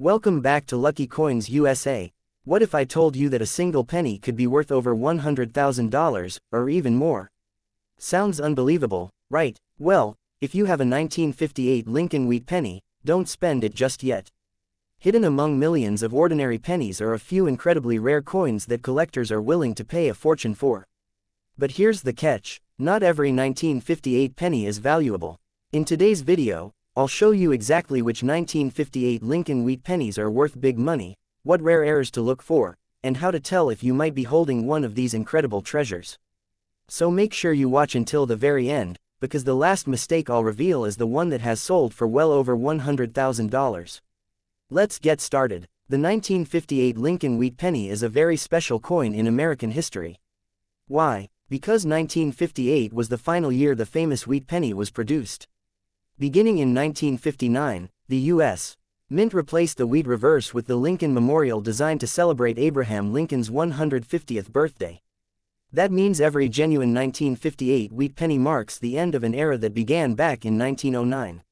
Welcome back to Lucky Coins USA. What if I told you that a single penny could be worth over $100,000, or even more? Sounds unbelievable, right? Well, if you have a 1958 Lincoln wheat penny, don't spend it just yet. Hidden among millions of ordinary pennies are a few incredibly rare coins that collectors are willing to pay a fortune for. But here's the catch, not every 1958 penny is valuable. In today's video, I'll show you exactly which 1958 Lincoln wheat pennies are worth big money, what rare errors to look for, and how to tell if you might be holding one of these incredible treasures. So make sure you watch until the very end, because the last mistake I'll reveal is the one that has sold for well over $100,000. Let's get started. The 1958 Lincoln wheat penny is a very special coin in American history. Why? Because 1958 was the final year the famous wheat penny was produced. Beginning in 1959, the U.S. Mint replaced the wheat reverse with the Lincoln Memorial designed to celebrate Abraham Lincoln's 150th birthday. That means every genuine 1958 wheat penny marks the end of an era that began back in 1909.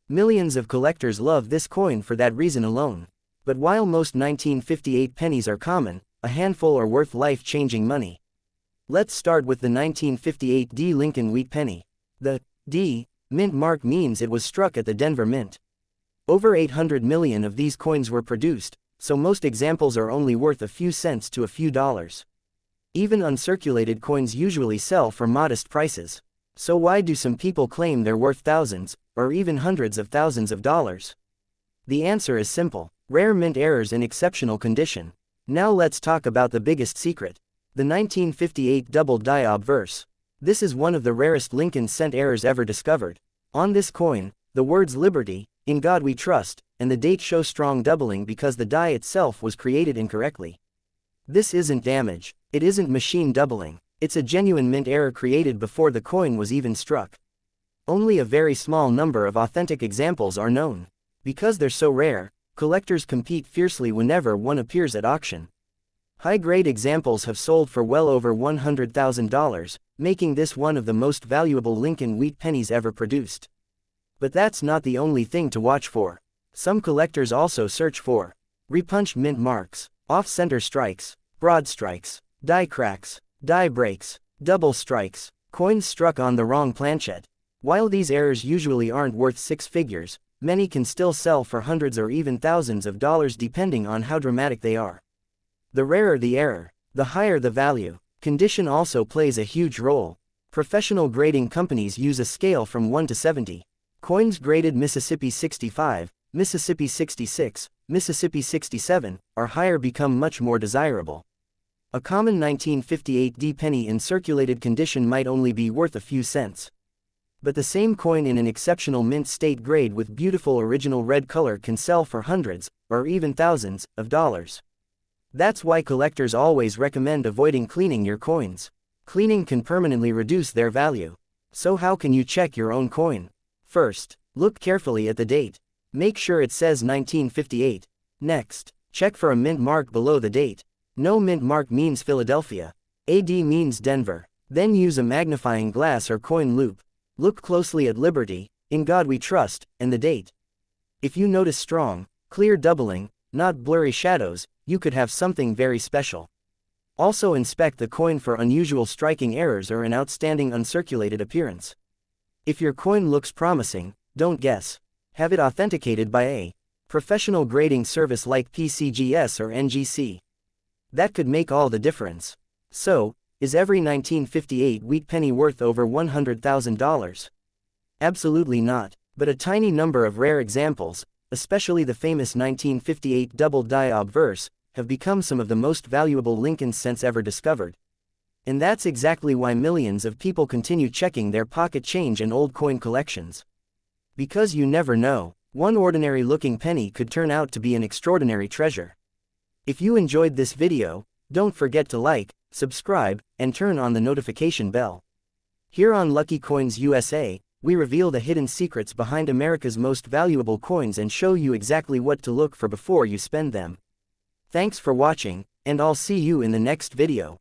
Millions of collectors love this coin for that reason alone. But while most 1958 pennies are common, a handful are worth life-changing money. Let's start with the 1958 D Lincoln wheat penny. The D Mint mark means it was struck at the Denver Mint. Over 800 million of these coins were produced, so most examples are only worth a few cents to a few dollars. Even uncirculated coins usually sell for modest prices. So why do some people claim they're worth thousands, or even hundreds of thousands of dollars? The answer is simple: rare mint errors in exceptional condition. Now let's talk about the biggest secret. The 1958 Doubled Die Obverse. This is one of the rarest Lincoln cent errors ever discovered. On this coin, the words "Liberty," "In God We Trust," and the date show strong doubling because the die itself was created incorrectly. This isn't damage, it isn't machine doubling, it's a genuine mint error created before the coin was even struck. Only a very small number of authentic examples are known. Because they're so rare, collectors compete fiercely whenever one appears at auction. High-grade examples have sold for well over $100,000, making this one of the most valuable Lincoln wheat pennies ever produced. But that's not the only thing to watch for. Some collectors also search for repunched mint marks, off-center strikes, broad strikes, die cracks, die breaks, double strikes, coins struck on the wrong planchet. While these errors usually aren't worth six figures, many can still sell for hundreds or even thousands of dollars depending on how dramatic they are. The rarer the error, the higher the value. Condition also plays a huge role. Professional grading companies use a scale from 1 to 70. Coins graded Mississippi 65, Mississippi 66, Mississippi 67, or higher become much more desirable. A common 1958 D penny in circulated condition might only be worth a few cents. But the same coin in an exceptional mint state grade with beautiful original red color can sell for hundreds, or even thousands, of dollars. That's why collectors always recommend avoiding cleaning your coins. Cleaning can permanently reduce their value. So how can you check your own coin? First, look carefully at the date. Make sure it says 1958. Next, check for a mint mark below the date. No mint mark means Philadelphia. AD means Denver. Then use a magnifying glass or coin loupe. Look closely at Liberty, In God We Trust, and the date. If you notice strong, clear doubling, not blurry shadows, you could have something very special. Also inspect the coin for unusual striking errors or an outstanding uncirculated appearance. If your coin looks promising, don't guess. Have it authenticated by a professional grading service like PCGS or NGC. That could make all the difference. So, is every 1958 wheat penny worth over $100,000? Absolutely not, but a tiny number of rare examples, especially the famous 1958 Doubled Die Obverse, have become some of the most valuable Lincoln cents ever discovered. And that's exactly why millions of people continue checking their pocket change and old coin collections. Because you never know, one ordinary-looking penny could turn out to be an extraordinary treasure. If you enjoyed this video, don't forget to like, subscribe, and turn on the notification bell. Here on Lucky Coins USA, we reveal the hidden secrets behind America's most valuable coins and show you exactly what to look for before you spend them. Thanks for watching, and I'll see you in the next video.